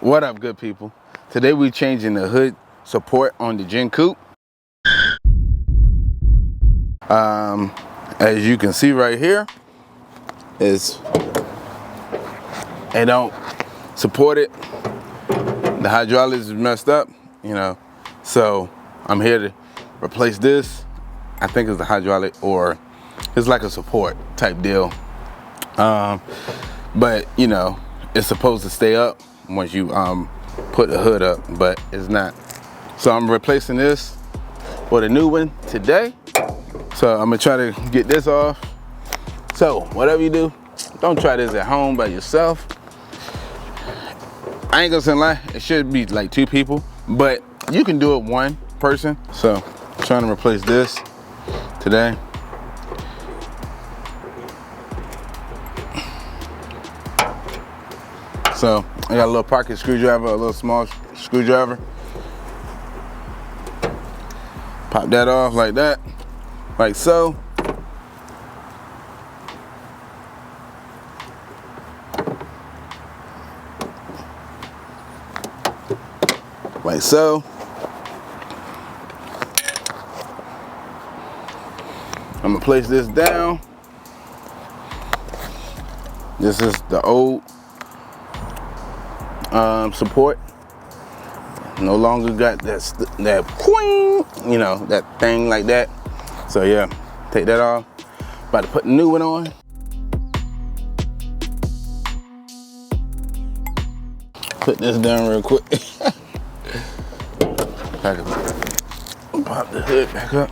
What up, good people? Today we're changing the hood support on the Coupe. As you can see right here, it don't support it. The hydraulics is messed up, you know. So I'm here to replace this. I think it's the hydraulic, or it's like a support type deal. But you know, it's supposed to stay up once you put the hood up, but it's not. So I'm replacing this with a new one today. So I'm gonna try to get this off. So whatever you do, don't try this at home by yourself. I ain't gonna lie, it should be like 2 people, but you can do it 1 person. So I'm trying to replace this today. So I got a little pocket screwdriver, a little small screwdriver. Pop that off like that, like so. Like so. I'm gonna place this down. This is the old support. No longer got that queen, you know, that thing like that. So yeah, take that off. About to put the new one on. Put this down real quick. Pop the hood back up.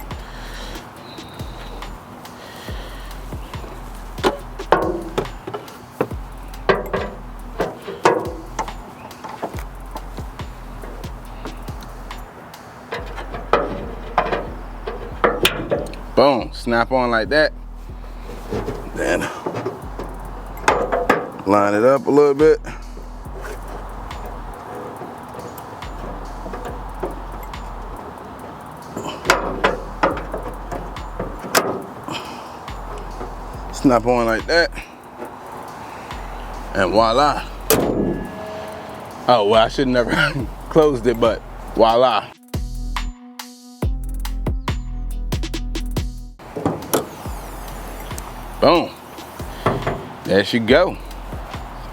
Boom, snap on like that. Then line it up a little bit. Snap on like that. And voila. Oh, well, I should never closed it, but voila. Boom. There she go.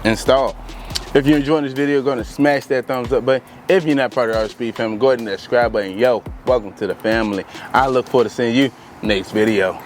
Installed. If you're enjoying this video, go ahead and smash that thumbs up button. If you're not part of the Artofspeedd family, go ahead and subscribe button. Yo, welcome to the family. I look forward to seeing you next video.